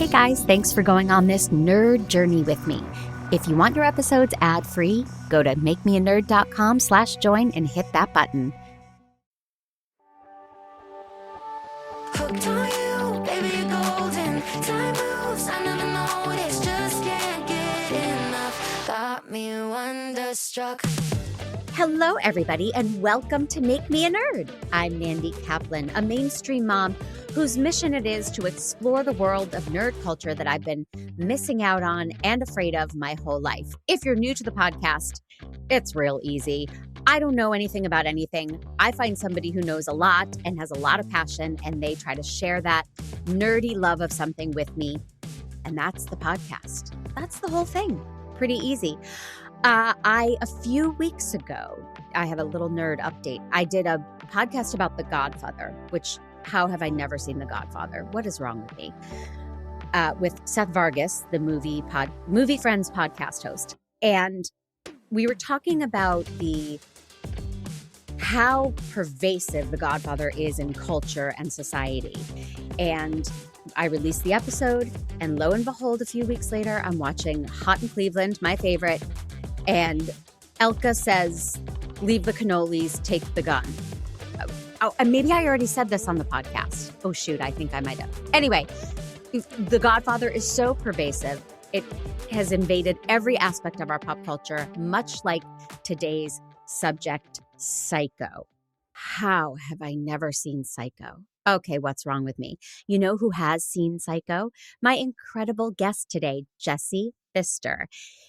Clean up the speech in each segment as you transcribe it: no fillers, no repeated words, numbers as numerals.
Hey guys, thanks for going on this nerd journey with me. If you want your episodes ad-free, go to makemeanerd.com/join and hit that button. Hooked on you, baby, you're golden. Time moves, I never noticed. Just can't get enough. Got me wonderstruck. Hello, everybody, and welcome to Make Me a Nerd. I'm Mandy Kaplan, a mainstream mom whose mission it is to explore the world of nerd culture that I've been missing out on and afraid of my whole life. If you're new to the podcast, it's real easy. I don't know anything about anything. I find somebody who knows a lot and has a lot of passion, and they try to share that nerdy love of something with me. And that's the podcast. That's the whole thing. Pretty easy. A few weeks ago, I have a little nerd update. I did a podcast about The Godfather, which, how have I never seen The Godfather? What is wrong with me? With Seth Vargas, the Movie Friends podcast host. And we were talking about how pervasive The Godfather is in culture and society. And I released the episode, and lo and behold, a few weeks later, I'm watching Hot in Cleveland, my favorite, and Elka says, leave the cannolis, take the gun. Oh, and maybe I already said this on the podcast. Oh, shoot, I think I might have. Anyway, The Godfather is so pervasive. It has invaded every aspect of our pop culture, much like today's subject, Psycho. How have I never seen Psycho? Okay, what's wrong with me? You know who has seen Psycho? My incredible guest today, Jesse Pfister.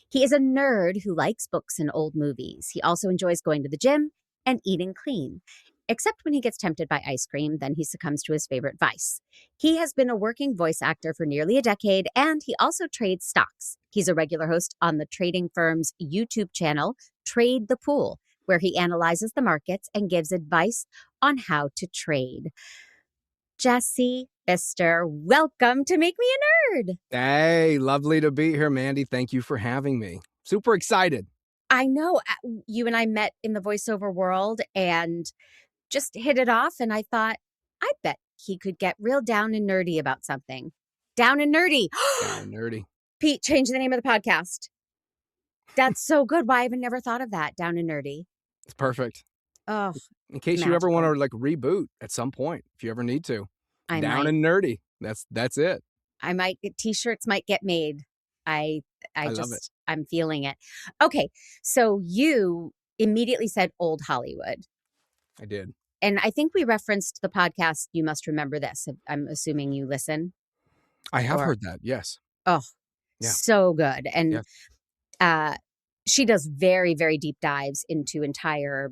He is a nerd who likes books and old movies. He also enjoys going to the gym and eating clean. Except when he gets tempted by ice cream, then he succumbs to his favorite vice. He has been a working voice actor for nearly a decade, and he also trades stocks. He's a regular host on the trading firm's YouTube channel, Trade the Pool, where he analyzes the markets and gives advice on how to trade. Jesse Pfister, welcome to Make Me a Nerd. Hey, lovely to be here, Mandy. Thank you for having me. Super excited. I know you and I met in the voiceover world and just hit it off. And I thought, I bet he could get real down and nerdy about something. Down and nerdy. Down and nerdy. Pete, change the name of the podcast. That's so good. Why I even never thought of that. Down and nerdy. It's perfect. Oh, in case you ever want to reboot at some point, if you ever need to. Down and nerdy. That's it. I might get t-shirts might get made. I love it. I'm feeling it. Okay. So you immediately said old Hollywood. I did. And I think we referenced the podcast. You must remember this. I'm assuming you listen. I have heard that. Yes. Oh, yeah. So good. And she does very, very deep dives into entire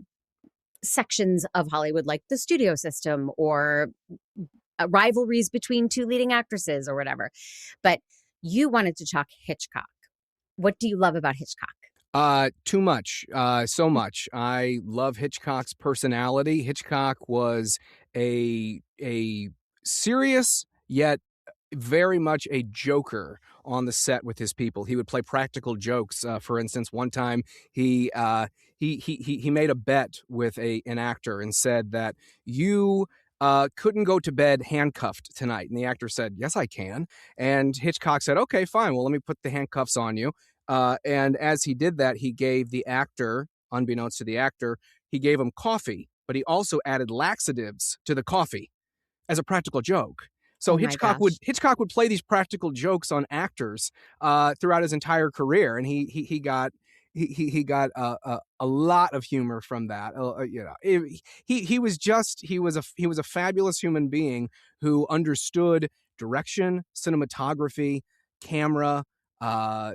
sections of Hollywood, like the studio system or rivalries between two leading actresses or whatever. But you wanted to talk Hitchcock. What do you love about Hitchcock? Too much. So much. I love Hitchcock's personality. Hitchcock was a serious yet very much a joker on the set with his people. He would play practical jokes. For instance, one time he made a bet with an actor and said that you couldn't go to bed handcuffed tonight. And the actor said, yes, I can. And Hitchcock said, okay, fine. Well, let me put the handcuffs on you. And as he did that, he gave the actor, unbeknownst to the actor, he gave him coffee, but he also added laxatives to the coffee as a practical joke. So Hitchcock would play these practical jokes on actors throughout his entire career, and he got a lot of humor from that. He was a fabulous human being who understood direction, cinematography, camera,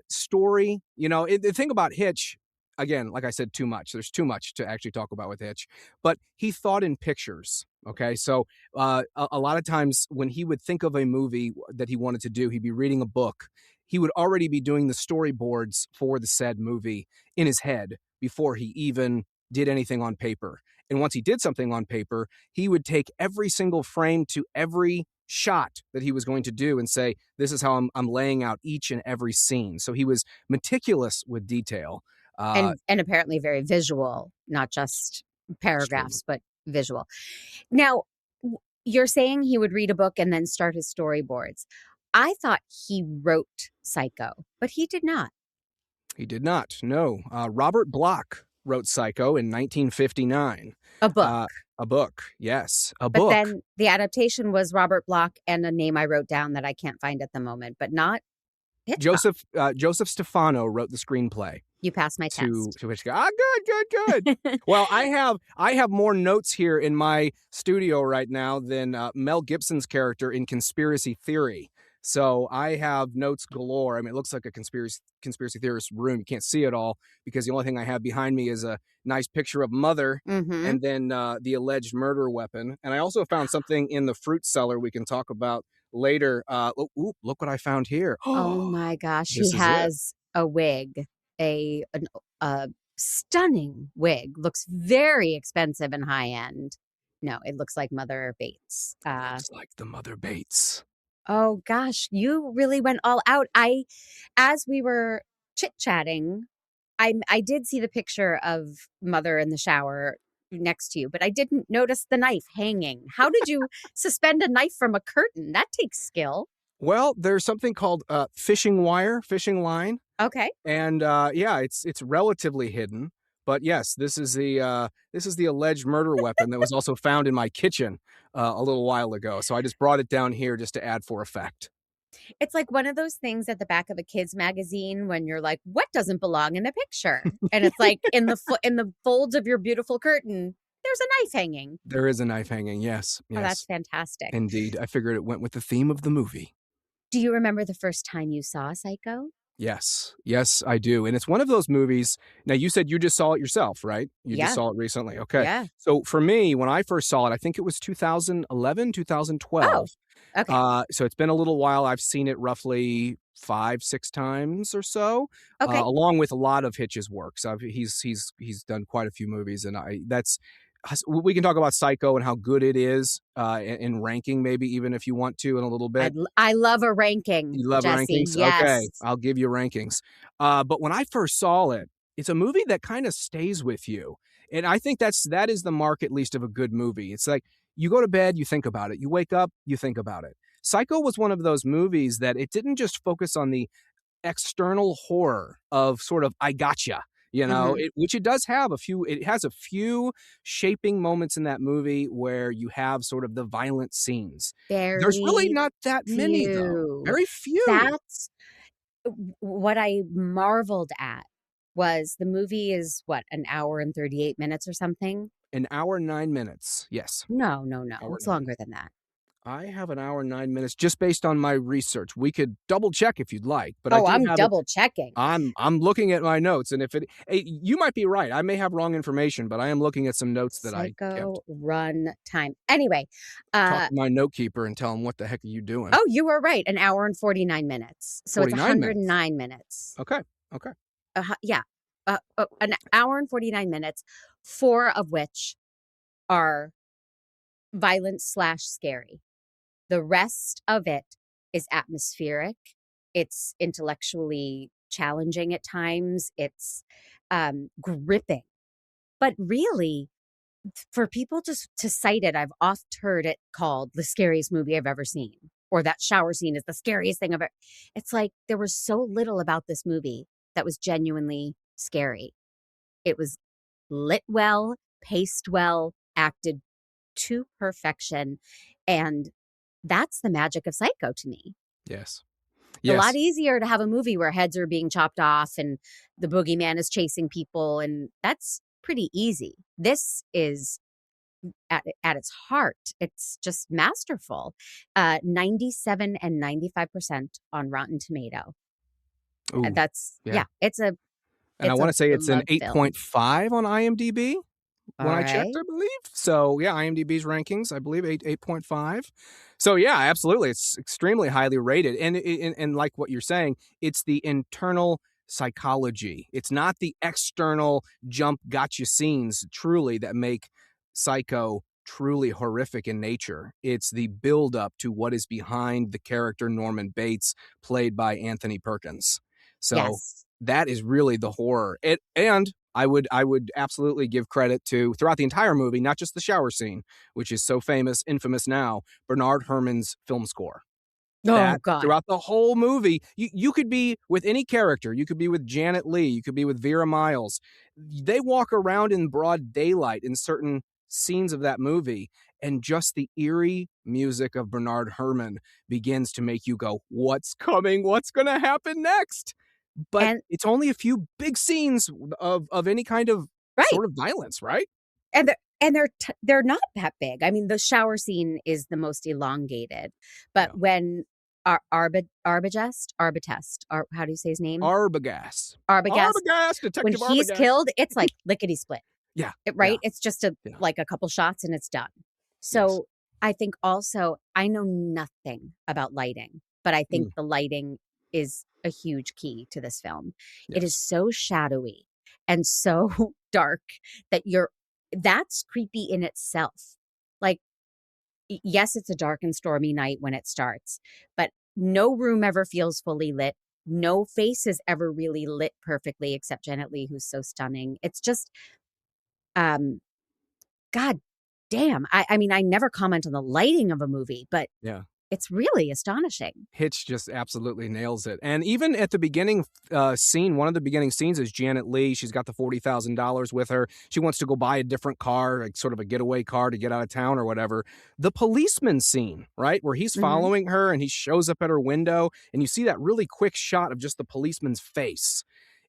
story. The thing about Hitch, again, like I said, too much. There's too much to actually talk about with Hitch, but he thought in pictures. Okay. So, a lot of times when he would think of a movie that he wanted to do, he'd be reading a book. He would already be doing the storyboards for the said movie in his head before he even did anything on paper. And once he did something on paper, he would take every single frame to every shot that he was going to do and say, this is how I'm laying out each and every scene. So he was meticulous with detail. And apparently very visual, not just paragraphs, but visual. Now, you're saying he would read a book and then start his storyboards. I thought he wrote Psycho, but he did not. He did not. No. Robert Bloch wrote Psycho in 1959. A book. A book. Yes. A But book. then the adaptation was Robert Bloch and a name I wrote down that I can't find at the moment, but not Hitchcock. Joseph Stefano wrote the screenplay. You passed my test. To Hitchcock. Good. Well, I have more notes here in my studio right now than Mel Gibson's character in Conspiracy Theory. So I have notes galore. I mean, it looks like a conspiracy theorist room. You can't see it all because the only thing I have behind me is a nice picture of Mother and then the alleged murder weapon. And I also found something in the fruit cellar we can talk about later. Look what I found here. Oh my gosh. This He is has a wig, a stunning wig. Looks very expensive and high end. No, it looks like Mother Bates. Looks like the Mother Bates. Oh gosh, you really went all out. As we were chit-chatting, I did see the picture of Mother in the shower next to you, but I didn't notice the knife hanging. How did you suspend a knife from a curtain? That takes skill. Well, there's something called fishing line. Okay. And it's relatively hidden. But yes, this is the alleged murder weapon that was also found in my kitchen a little while ago. So I just brought it down here just to add for effect. It's like one of those things at the back of a kid's magazine when you're like, what doesn't belong in a picture? And it's like in the folds of your beautiful curtain, there's a knife hanging. There is a knife hanging, yes. Oh, that's fantastic. Indeed. I figured it went with the theme of the movie. Do you remember the first time you saw Psycho? Yes, I do. And it's one of those movies. Now, you said you just saw it yourself, right? You just saw it recently. Okay. Yeah. So for me, when I first saw it, I think it was 2011, 2012. Oh, okay. So it's been a little while. I've seen it roughly 5-6 times or so, Okay. along with a lot of Hitch's works. He's done quite a few movies, and we can talk about Psycho and how good it is in ranking, maybe even if you want to in a little bit. I love a ranking. You love Jesse. rankings? Yes. Okay, I'll give you rankings. But when I first saw it, it's a movie that kind of stays with you. And I think that is the mark, at least, of a good movie. It's like you go to bed, you think about it. You wake up, you think about it. Psycho was one of those movies that it didn't just focus on the external horror of sort of I gotcha, which it does have it has a few shaping moments in that movie where you have sort of the violent scenes. There's really not that many, though. Very few. That's what I marveled at. Was the movie is what, an hour and 38 minutes or something? An hour, 9 minutes. Yes. No. It's longer than that. I have an hour and 9 minutes just based on my research. We could double check if you'd like, but I'm double checking. I'm looking at my notes, and you might be right. I may have wrong information, but I am looking at some notes that I kept. Run time. Anyway, talk to my note keeper and tell him what the heck are you doing. Oh, you were right. An hour and 49 minutes. So it's 109 minutes. Okay. An hour and 49 minutes, 4 of which are violent / scary. The rest of it is atmospheric. It's intellectually challenging at times. It's gripping. But really, for people to cite it, I've oft heard it called the scariest movie I've ever seen, or that shower scene is the scariest thing I've ever. It's like there was so little about this movie that was genuinely scary. It was lit well, paced well, acted to perfection, and that's the magic of Psycho to me. Yes. A lot easier to have a movie where heads are being chopped off and the boogeyman is chasing people, and that's pretty easy. This is at its heart, it's just masterful. 97 and 95% on Rotten Tomato. Ooh, it's a. And I want to say it's an 8.5 on IMDb. I checked, I believe. So yeah, IMDb's rankings, I believe 8.5. So yeah, absolutely, it's extremely highly rated, and like what you're saying, it's the internal psychology. It's not the external jump gotcha scenes truly that make Psycho truly horrific in nature. It's the build up to what is behind the character Norman Bates, played by Anthony Perkins. So that is really the horror. And I would absolutely give credit to, throughout the entire movie, not just the shower scene, which is so infamous now, Bernard Herrmann's film score. Oh, that God. throughout the whole movie, you could be with any character. You could be with Janet Leigh. You could be with Vera Miles. They walk around in broad daylight in certain scenes of that movie, and just the eerie music of Bernard Herrmann begins to make you go, "What's coming? What's going to happen next?" But And it's only a few big scenes of any kind of right. sort of violence, right? And they're not that big. I mean, the shower scene is the most elongated. But Yeah. when Arbogast, how do you say his name? Arbogast. Arbogast. Arbogast, When Detective he's Arbogast. killed, it's like lickety split. Yeah. Right? Yeah. It's just Yeah. like a couple shots and it's done. Yes. So I think also I know nothing about lighting, but I think Mm, the lighting is a huge key to this film. It is yes. so shadowy and so dark that that's creepy in itself. Like, yes, it's a dark and stormy night when it starts, but no room ever feels fully lit. No face is ever really lit perfectly except Janet Leigh, who's so stunning. It's just, um, God damn. I mean, I never comment on the lighting of a movie, but Yeah. it's really astonishing. Hitch just absolutely nails it. And even at the beginning scene, one of the beginning scenes is Janet Leigh. She's got the $40,000 with her. She wants to go buy a different car, like sort of a getaway car to get out of town or whatever. The policeman scene, right, where he's Mhm. following her and he shows up at her window, and you see that really quick shot of just the policeman's face.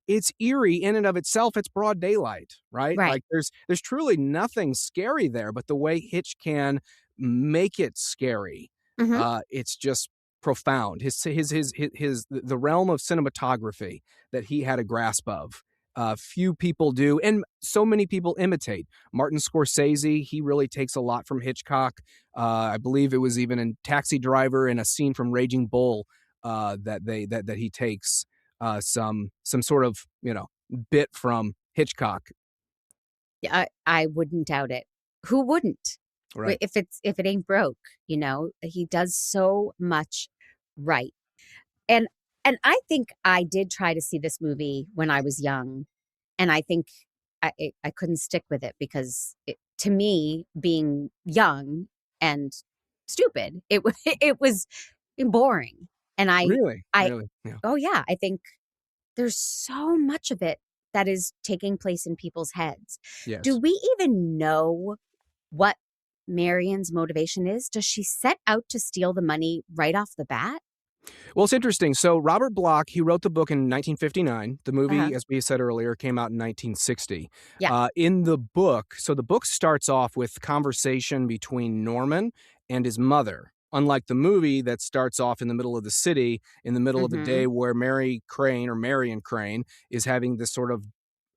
It's eerie in and of itself. It's broad daylight, right? Right. Like there's truly nothing scary there, but the way Hitch can make it scary, Mhm. it's just profound. The realm of cinematography that he had a grasp of. Few people do, and so many people imitate. Martin Scorsese, he really takes a lot from Hitchcock. I believe it was even in Taxi Driver in a scene from Raging Bull that he takes some sort of bit from Hitchcock. Yeah, I wouldn't doubt it. Who wouldn't? Right. If it ain't broke, he does so much right. And I think I did try to see this movie when I was young, and I think I couldn't stick with it because to me, being young and stupid, it was boring. And Really, I really, yeah. oh yeah, I think there's so much of it that is taking place in people's heads. Do Yes. we even know what Marion's motivation is? Does she set out to steal the money right off the bat? Well, it's interesting. So Robert Bloch, he wrote the book in 1959. The Uh-huh. movie, as we said earlier, came out in 1960. Yeah. In the book, so the book starts off with conversation between Norman and his mother. Unlike the movie that starts off in the middle of the city, in the middle of a Mm-hmm. day where Marion Crane is having this sort of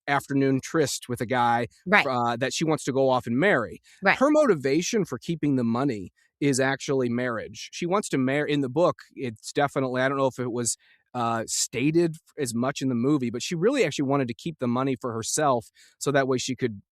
afternoon tryst with a guy Right. that she wants to go off and marry. Right. Her motivation for keeping the money is actually marriage. She wants to marry. In the book, it's definitely, I don't know if it was stated as much in the movie, but she really actually wanted to keep the money for herself so that way she could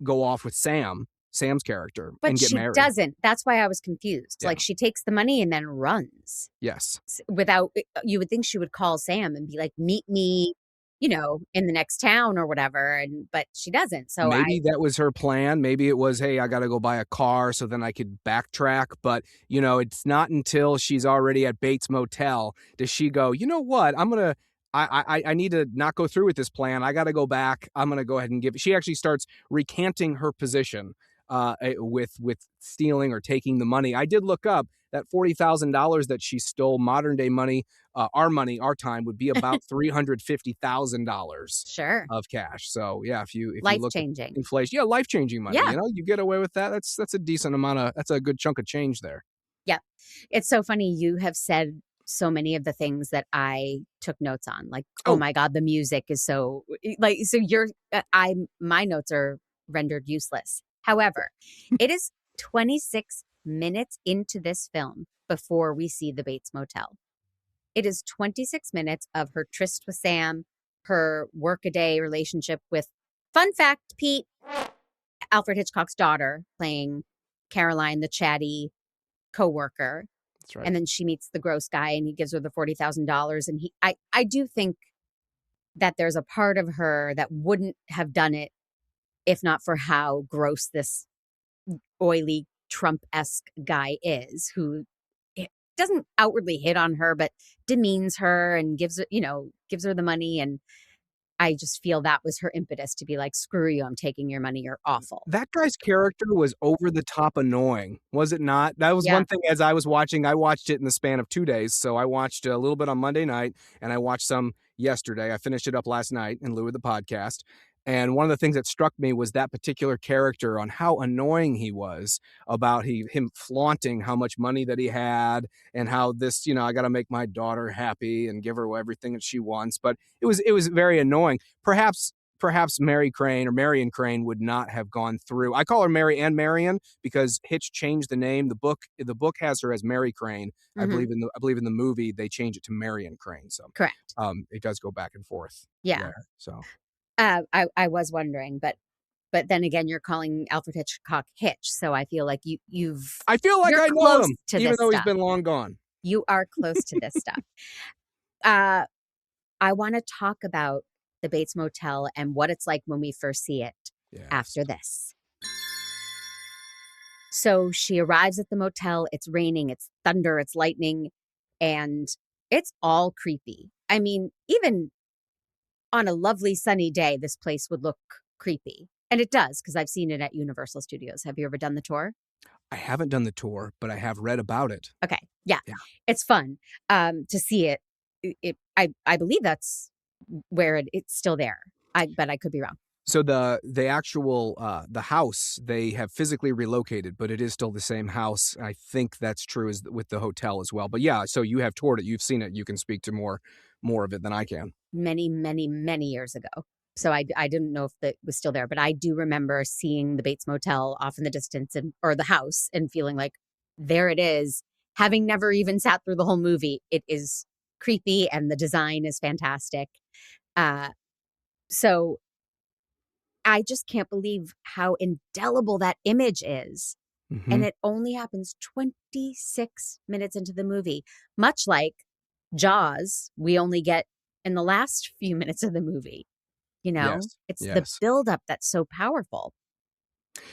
go off with Sam's character, But and get she married. doesn't. That's why I was confused. Yeah. Like, she takes the money and then runs Yes. without, you would think she would call Sam and be like, meet me, in the next town or whatever. But she doesn't. So Maybe that was her plan. Maybe it was, hey, I got to go buy a car so then I could backtrack. But, it's not until she's already at Bates Motel does she go, you know what? I need to not go through with this plan. I got to go back. I'm going to go ahead and give it. She actually starts recanting her position with stealing or taking the money. I did look up that $40,000 that she stole, modern day money, our time would be about $350,000 sure. of cash. So yeah, if you Life look at changing. inflation, yeah, life changing money. Yeah. You get away with that. That's a decent amount of. That's a good chunk of change there. Yeah. It's so funny. You have said so many of the things that I took notes on. Like, oh Oh, my God, the music is so so my notes are rendered useless. However, it is 26 minutes into this film before we see the Bates Motel. It is 26 minutes of her tryst with Sam, her workaday relationship with, fun fact, Pete, Alfred Hitchcock's daughter, playing Caroline, the chatty coworker. that's right. And then she meets the gross guy and he gives her the $40,000. And I do think that there's a part of her that wouldn't have done it if not for how gross this oily Trump-esque guy is, who doesn't outwardly hit on her, but demeans her and gives her the money. And I just feel that was her impetus to be like, screw you, I'm taking your money, you're awful. That guy's character was over the top annoying, was it not? That was Yeah. one thing as I was watching. I watched it in the span of 2 days. So I watched a little bit on Monday night and I watched some yesterday. I finished it up last night in lieu of the podcast. And one of the things that struck me was that particular character on how annoying he was about him flaunting how much money that he had and how this, I got to make my daughter happy and give her everything that she wants. But it was very annoying. Perhaps Mary Crane or Marion Crane would not have gone through. I call her Mary and Marion because Hitch changed the name. The book has her as Mary Crane. I believe in the movie they change it to Marion Crane. So Correct. It does go back and forth. Yeah. There, so I was wondering, but then again, you're calling Alfred Hitchcock Hitch, so I feel like you've. I feel like I know him, even though he's stuff. been long gone. You are close to this stuff. I want to talk about the Bates Motel and what it's like when we first see it after this. So she arrives at the motel. It's raining, it's thunder, it's lightning, and it's all creepy. I mean, even on a lovely sunny day, this place would look creepy. And it does, because I've seen it at Universal Studios. Have you ever done the tour? I haven't done the tour, but I have read about it. Okay. Yeah. It's fun to see it. I believe that's where it's still there. But I could be wrong. So the actual the house, they have physically relocated, but it is still the same house. I think that's true as with the hotel as well. But yeah, so you have toured it, you've seen it, you can speak to more of it than I can. Many, many, many years ago. So I didn't know if it was still there, but I do remember seeing the Bates Motel off in the distance or the house and feeling like, there it is. Having never even sat through the whole movie, it is creepy and the design is fantastic. So I just can't believe how indelible that image is. Mm-hmm. And it only happens 26 minutes into the movie, much like Jaws, we only get in the last few minutes of the movie. Yes. It's the buildup that's so powerful.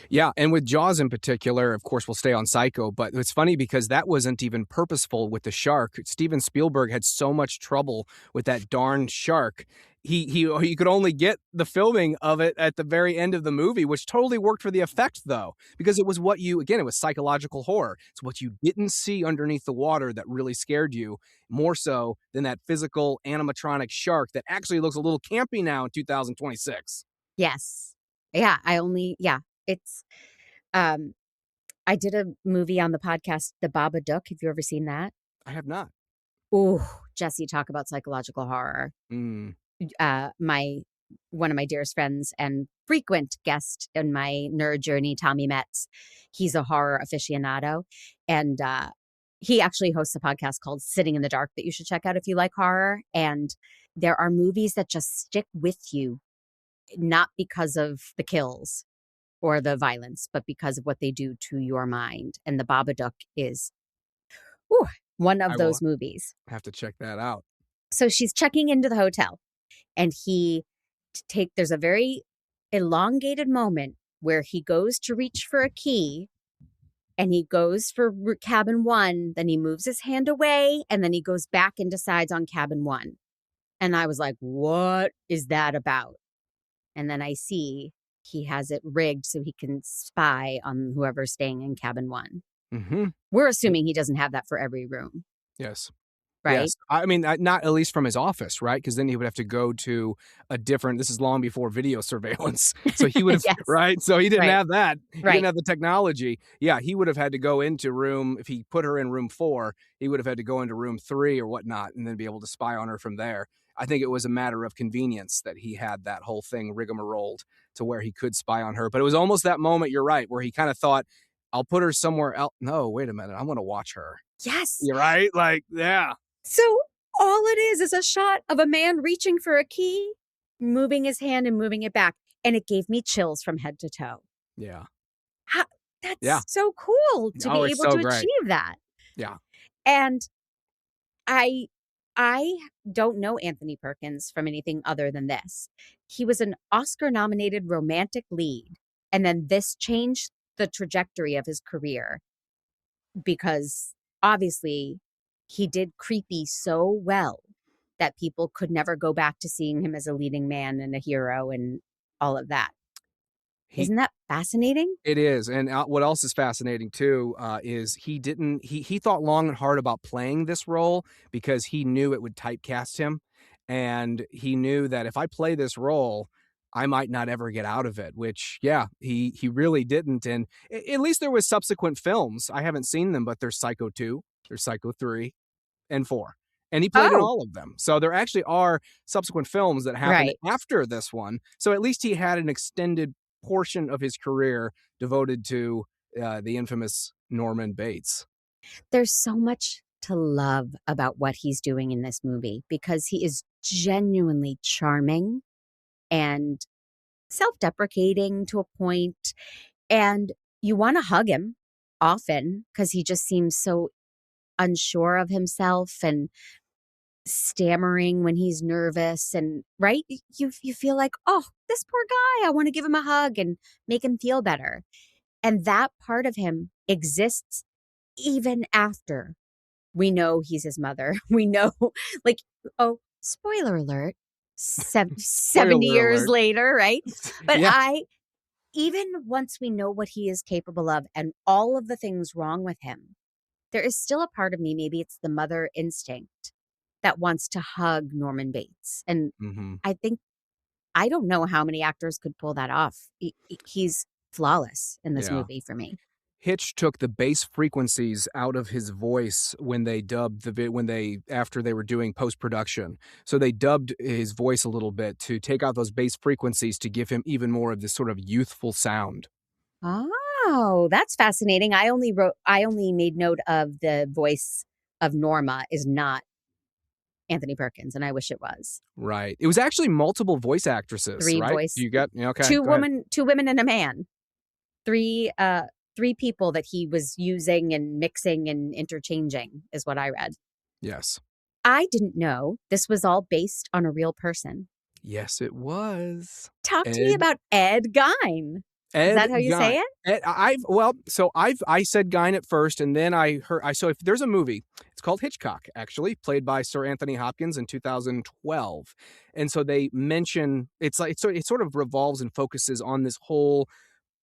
Yeah, and with Jaws in particular, of course, we'll stay on Psycho, but it's funny because that wasn't even purposeful with the shark. Steven Spielberg had so much trouble with that darn shark. He could only get the filming of it at the very end of the movie, which totally worked for the effect, though, because it was it was psychological horror. It's what you didn't see underneath the water that really scared you, more so than that physical animatronic shark that actually looks a little campy now in 2026. Yes. Yeah, it's, I did a movie on the podcast, The Babadook. Have you ever seen that? I have not. Ooh, Jesse, talk about psychological horror. Mm. One of my dearest friends and frequent guest in my nerd journey, Tommy Metz, he's a horror aficionado. And he actually hosts a podcast called Sitting in the Dark that you should check out if you like horror. And there are movies that just stick with you, not because of the kills or the violence, but because of what they do to your mind. And The Babadook is one of those movies. I have to check that out. So she's checking into the hotel and there's a very elongated moment where he goes to reach for a key and he goes for cabin 1, then he moves his hand away and then he goes back and decides on cabin 1. And I was like, what is that about? And then I see he has it rigged so he can spy on whoever's staying in cabin 1. Mm-hmm. We're assuming he doesn't have that for every room. Yes. Right. Yes. I mean, not at least from his office, right? Because then he would have to go to this is long before video surveillance. So he would have, yes. Right? So he didn't have that. He right. didn't have the technology. Yeah, he would have had to go into if he put her in room 4, he would have had to go into room 3 or whatnot and then be able to spy on her from there. I think it was a matter of convenience that he had that whole thing rigmarolled to where he could spy on her. But it was almost that moment, you're right, where he kind of thought, I'll put her somewhere else. No, wait a minute. I want to watch her. Yes. You're right. Like, yeah. So all it is a shot of a man reaching for a key, moving his hand and moving it back. And it gave me chills from head to toe. Yeah. That's so cool to be able to achieve that. Yeah. And I don't know Anthony Perkins from anything other than this. He was an Oscar-nominated romantic lead. And then this changed the trajectory of his career because obviously he did creepy so well that people could never go back to seeing him as a leading man and a hero and all of that. He Isn't that fascinating? It is, and what else is fascinating too is he thought long and hard about playing this role because he knew it would typecast him, and he knew that if I play this role, I might not ever get out of it. Which, yeah, he really didn't, and at least there was subsequent films. I haven't seen them, but there's Psycho 2, there's Psycho 3, and 4. And he played in Oh, all of them. So there actually are subsequent films that happened right. after this one. So at least he had an extended portion of his career devoted to the infamous Norman Bates. There's so much to love about what he's doing in this movie because he is genuinely charming and self-deprecating to a point, and you want to hug him often because he just seems so unsure of himself and stammering when he's nervous, and right, you feel like, oh, this poor guy, I want to give him a hug and make him feel better. And that part of him exists even after we know he's his mother. We know, like, oh, spoiler alert, 70 Spoiler years alert. later, right? But Yeah. even once we know what he is capable of and all of the things wrong with him, there is still a part of me, maybe it's the mother instinct, that wants to hug Norman Bates. And Hmm. I think, I don't know how many actors could pull that off. He's flawless in this Yeah. movie for me. Hitch took the bass frequencies out of his voice when they dubbed after they were doing post-production. So they dubbed his voice a little bit to take out those bass frequencies to give him even more of this sort of youthful sound. Oh, that's fascinating. I only made note of the voice of Norma is not Anthony Perkins, and I wish it was. Right. It was actually multiple voice actresses, Three right? voice, You got yeah, okay, go ahead. two women and a man. Three three people that he was using and mixing and interchanging is what I read. Yes. I didn't know this was all based on a real person. Yes, it was. Talk to me Ed about Ed Gein. Is Ed that how you Gein. say it? I said Gein at first, and then so if there's a movie, it's called Hitchcock, actually, played by Sir Anthony Hopkins in 2012. And so they mention it sort of revolves and focuses on this whole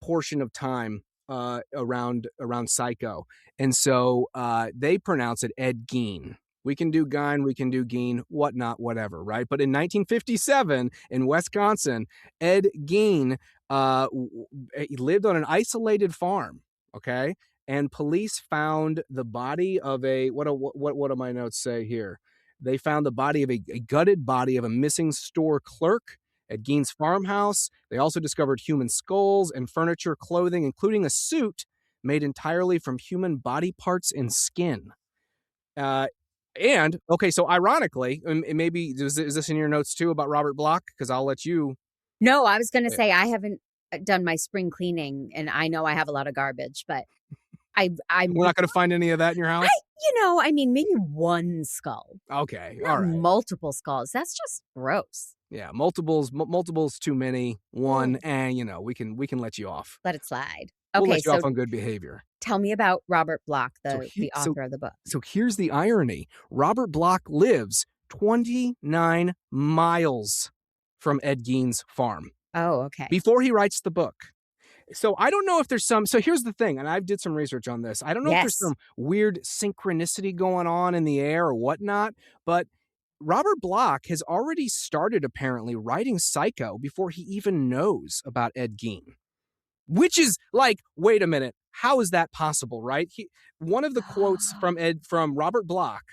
portion of time around Psycho. And so they pronounce it Ed Gein. We can do Gein, we can do Gein, whatnot, whatever, right? But in 1957 in Wisconsin, Ed Gein he lived on an isolated farm, okay? And police found the body of what do my notes say here? They found the body of a gutted body of a missing store clerk at Gein's farmhouse. They also discovered human skulls and furniture, clothing, including a suit made entirely from human body parts and skin. And okay, so ironically, maybe is this in your notes too about Robert Bloch? Because I'll let you. No, I was going to say I haven't done my spring cleaning, and I know I have a lot of garbage, but I'm We're not going to find any of that in your house. I mean, maybe one skull, Okay, not all right. multiple skulls. That's just gross. Yeah, multiples too many. One, and we can let you off. Let it slide. We'll Okay, let you so off on good behavior. tell me about Robert Bloch, the So author of the book. So here's the irony. Robert Bloch lives 29 miles from Ed Gein's farm Oh, okay. before he writes the book. So I don't know if there's so here's the thing, and I did some research on this. I don't know if there's Yes. some weird synchronicity going on in the air or whatnot, but Robert Bloch has already started apparently writing Psycho before he even knows about Ed Gein. Which is like, wait a minute, how is that possible, right? One of the quotes from Robert Bloch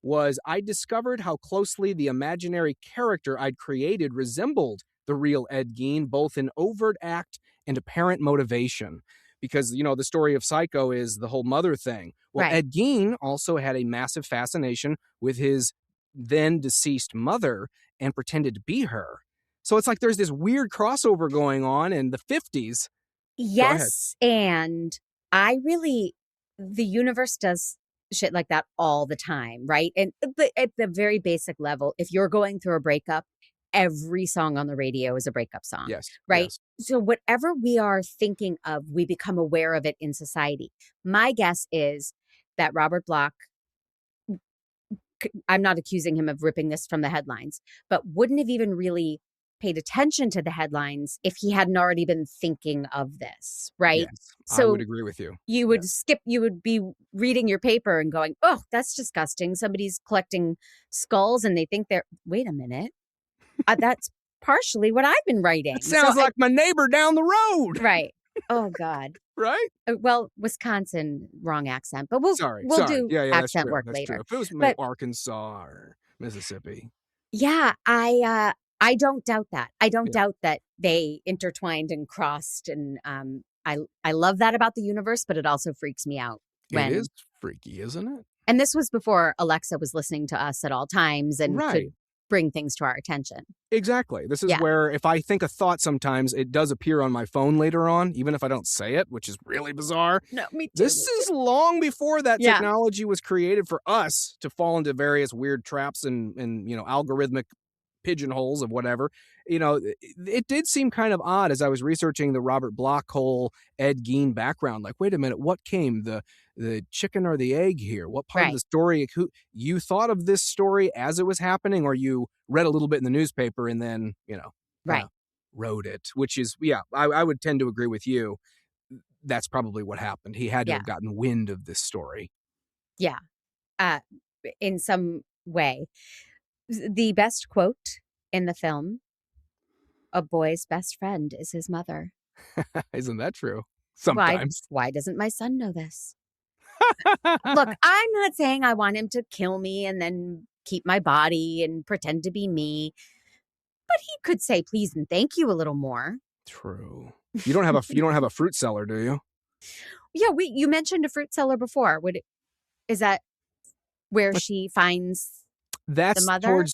was, "I discovered how closely the imaginary character I'd created resembled the real Ed Gein, both in overt act and apparent motivation." Because, the story of Psycho is the whole mother thing. Well, Right. Ed Gein also had a massive fascination with his then deceased mother and pretended to be her. So it's like there's this weird crossover going on in the 50s. Go ahead. Yes, and the universe does shit like that all the time, right? And at the very basic level, if you're going through a breakup, every song on the radio is a breakup song, Yes. right? Yes. So whatever we are thinking of, we become aware of it in society. My guess is that Robert Bloch I'm not accusing him of ripping this from the headlines, but wouldn't have even really paid attention to the headlines if he hadn't already been thinking of this, right? Yes, I would So agree with you. you would you would be reading your paper and going, oh, that's disgusting. Somebody's collecting skulls and they think wait a minute. That's partially what I've been writing. It sounds like my neighbor down the road. Right. Oh, God. Right? Well, Wisconsin, wrong accent, but we'll Sorry. do Yeah, that's accent true. work That's later. true. If it was But Arkansas or Mississippi. yeah, I don't doubt that. I don't Yeah. doubt that they intertwined and crossed, and I love that about the universe, but it also freaks me out when It is freaky, isn't it? And this was before Alexa was listening to us at all times and Right. could bring things to our attention. Exactly. This is where if I think a thought sometimes, it does appear on my phone later on, even if I don't say it, which is really bizarre. No, me too. This is long before that technology was created for us to fall into various weird traps and algorithmic pigeonholes of whatever. It did seem kind of odd as I was researching the Robert Bloch whole Ed Gein background. Like, wait a minute, what came, the chicken or the egg here? What part of the story? Who you thought of this story as it was happening, or you read a little bit in the newspaper and then wrote it? Which is I would tend to agree with you. That's probably what happened. He had to have gotten wind of this story. Yeah, in some way. The best quote in the film, a boy's best friend is his mother. Isn't that true? Sometimes. Why doesn't my son know this? Look, I'm not saying I want him to kill me and then keep my body and pretend to be me, but he could say please and thank you a little more. True. You don't have a fruit cellar, do you? Yeah, you mentioned a fruit cellar before. Is that where she finds the mother?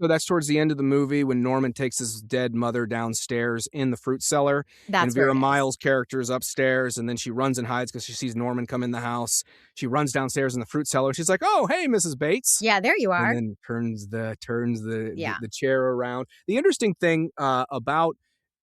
That's towards the end of the movie when Norman takes his dead mother downstairs in the fruit cellar. That's and Vera Miles' character is upstairs, and then she runs and hides because she sees Norman come in the house. She runs downstairs in the fruit cellar. She's like, "Oh, hey, Mrs. Bates." Yeah, there you are. And then turns the chair around. The interesting thing about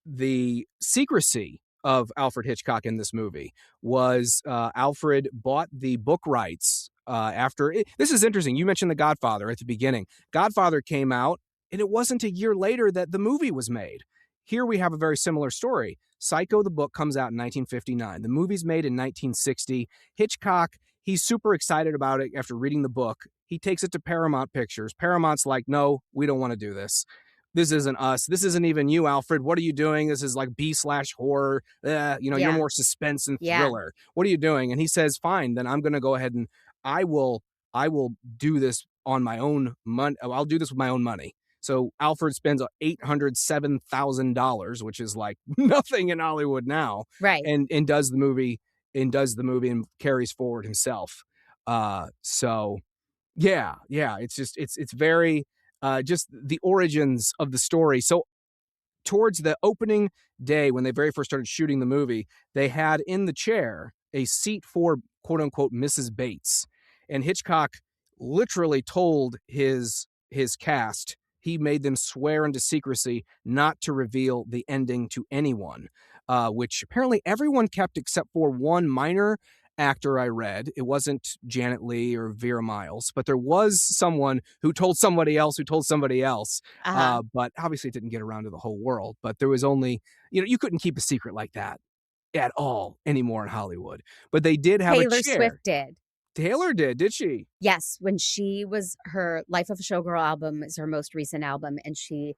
the secrecy of Alfred Hitchcock in this movie was Alfred bought the book rights after it. This is interesting. You mentioned The Godfather at the beginning. Godfather came out, and it wasn't a year later that the movie was made. Here we have a very similar story. Psycho, the book, comes out in 1959. The movie's made in 1960. Hitchcock, he's super excited about it after reading the book. He takes it to Paramount Pictures. Paramount's like, no, we don't want to do this. This isn't us. This isn't even you, Alfred. What are you doing? This is like B/horror. You're more suspense and thriller. What are you doing? And he says, fine, then I'm going to go ahead and I will do this on my own money. I'll do this with my own money. So Alfred spends $807,000, which is like nothing in Hollywood now. Right. And does the movie and carries forward himself. So yeah. It's very just the origins of the story. So towards the opening day, when they very first started shooting the movie, they had in the chair a seat for quote unquote Mrs. Bates. And Hitchcock literally told his cast, he made them swear into secrecy not to reveal the ending to anyone, which apparently everyone kept except for one minor actor I read. It wasn't Janet Leigh or Vera Miles, but there was someone who told somebody else who told somebody else. But obviously it didn't get around to the whole world. But there was only, you couldn't keep a secret like that at all anymore in Hollywood. But they did have a chair. Taylor Swift did. Taylor did she? Yes, when her Life of a Showgirl album is her most recent album, and she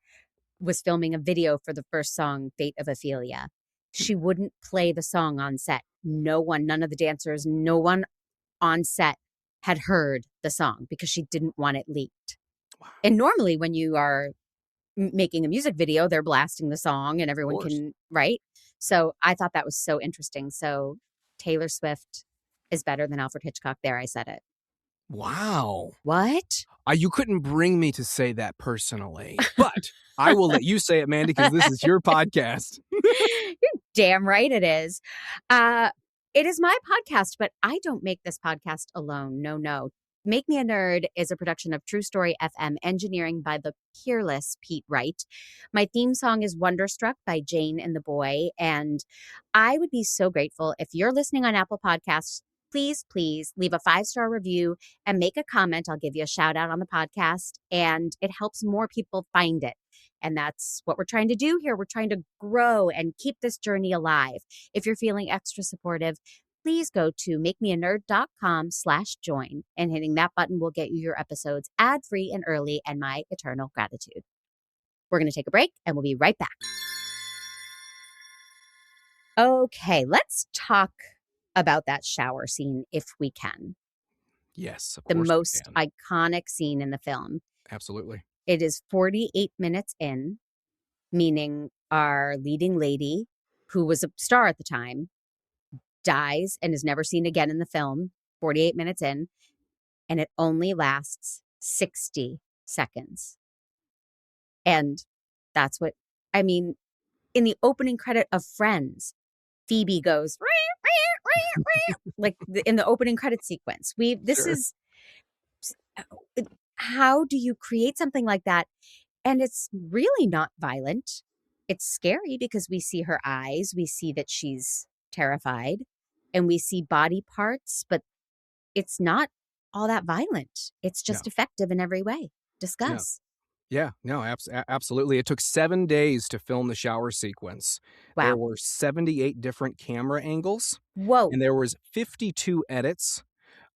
was filming a video for the first song, Fate of Ophelia. She wouldn't play the song on set. None of the dancers, no one on set had heard the song because she didn't want it leaked. Wow. And normally when you are making a music video, they're blasting the song and everyone can, right? So I thought that was so interesting. So Taylor Swift is better than Alfred Hitchcock. There, I said it. Wow. What? You couldn't bring me to say that personally, but I will let you say it, Mandy, because this is your podcast. You're damn right it is. It is my podcast, but I don't make this podcast alone. No. Make Me a Nerd is a production of True Story FM, engineering by the peerless Pete Wright. My theme song is Wonderstruck by Jane and the Boy. And I would be so grateful if you're listening on Apple Podcasts, please, please leave a 5-star review and make a comment. I'll give you a shout out on the podcast, and it helps more people find it. And that's what we're trying to do here. We're trying to grow and keep this journey alive. If you're feeling extra supportive, please go to makemeanerd.com/join, and hitting that button will get you your episodes ad-free and early, and my eternal gratitude. We're going to take a break, and we'll be right back. Okay, let's talk about that shower scene if we can. Yes, of The course most we can. iconic scene in the film. Absolutely. It is 48 minutes in, meaning our leading lady, who was a star at the time, dies and is never seen again in the film, 48 minutes in, and it only lasts 60 seconds. And that's what, I mean, in the opening credit of Friends, Phoebe goes, like in the opening credit sequence. This Sure. is, how do you create something like that? And it's really not violent. It's scary because we see her eyes, we see that she's terrified, and we see body parts, but it's not all that violent. It's just effective in every way. Discuss. Yeah, no, absolutely. It took 7 days to film the shower sequence. There Wow. were 78 different camera angles, Whoa. and there was 52 edits.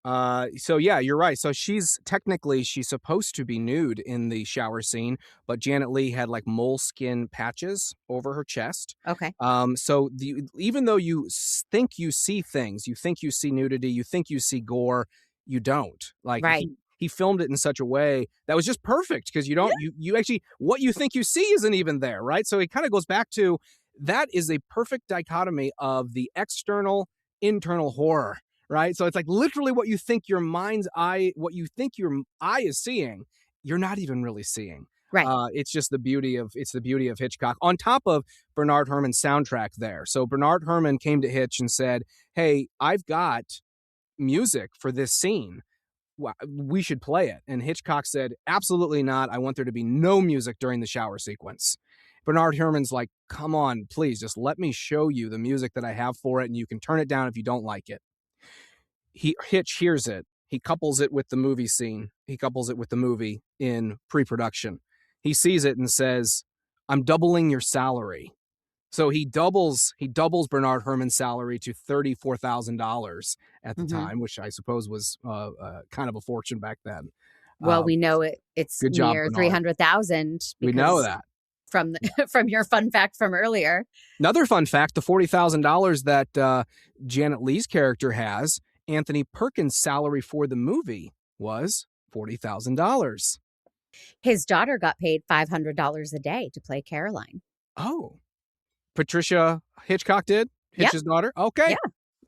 So yeah, you're right. So she's supposed to be nude in the shower scene, but Janet Leigh had like moleskin patches over her chest. Okay. So even though you think you see things, you think you see nudity, you think you see gore, you don't. Like Right. he filmed it in such a way that was just perfect because you don't you actually what you think you see isn't even there, right? So it kind of goes back to that is a perfect dichotomy of the external internal horror. Right. So it's like literally what you think your eye is seeing, you're not even really seeing. Right. It's just the beauty of Hitchcock on top of Bernard Herrmann's soundtrack there. So Bernard Herrmann came to Hitch and said, "Hey, I've got music for this scene. We should play it." And Hitchcock said, "Absolutely not. I want there to be no music during the shower sequence." Bernard Herrmann's like, "Come on, please just let me show you the music that I have for it, and you can turn it down if you don't like it." Hitch hears it. He couples it with the movie scene. He couples it with the movie in pre-production. He sees it and says, "I'm doubling your salary." So he doubles Bernard Herrmann's salary to $34,000 at the time, which I suppose was kind of a fortune back then. Well, we know it's good job, near Bernard. 300,000. We know that. From your fun fact from earlier. Another fun fact, the $40,000 that Janet Leigh's character has, Anthony Perkins' salary for the movie was $40,000. His daughter got paid $500 a day to play Caroline. Oh. Patricia Hitchcock did? Hitch's daughter? Okay. Yeah.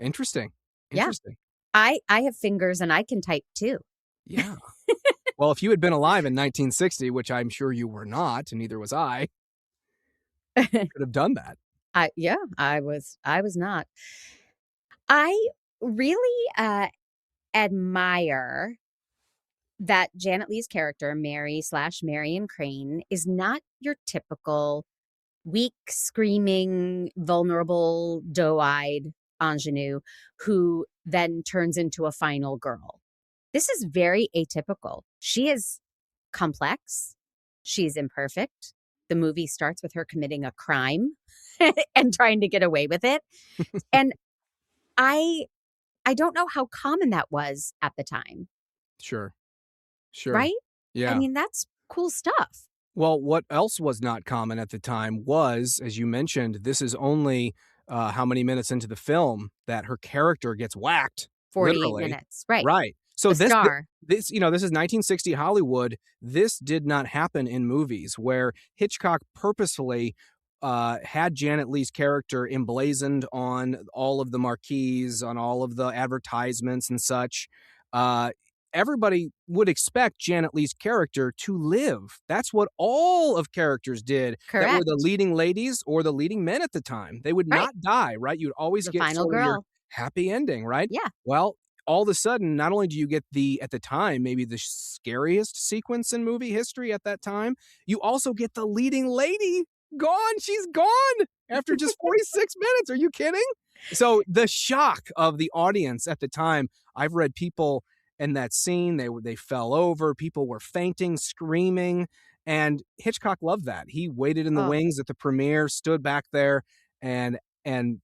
Interesting. Yeah. I have fingers and I can type too. Yeah. Well, if you had been alive in 1960, which I'm sure you were not, and neither was I, could have done that. I was not. I really admire that Janet Leigh's character, Mary/Marion Crane, is not your typical weak, screaming, vulnerable, doe-eyed ingenue who then turns into a final girl. This is very atypical. She is complex. She's imperfect. The movie starts with her committing a crime and trying to get away with it. And I don't know how common that was at the time. Sure. Right? Yeah. I mean, that's cool stuff. Well, what else was not common at the time was, as you mentioned, this is only how many minutes into the film that her character gets whacked. 48 literally. minutes. Right. Right. So the star. this is 1960 Hollywood. This did not happen in movies where Hitchcock purposefully had Janet Leigh's character emblazoned on all of the marquees, on all of the advertisements and such. Everybody would expect Janet Leigh's character to live. That's what all of characters did. Correct. That were the leading ladies or the leading men at the time. They would not die, right? You'd always The get final sort of your girl. happy ending, right? Yeah. Well, all of a sudden, not only do you get at the time, maybe the scariest sequence in movie history at that time, you also get the leading lady gone. She's gone after just 46 minutes. Are you kidding? So the shock of the audience at the time, I've read people in that scene, they fell over, people were fainting, screaming, and Hitchcock loved that. He waited in the Oh, wings at the premiere, stood back there and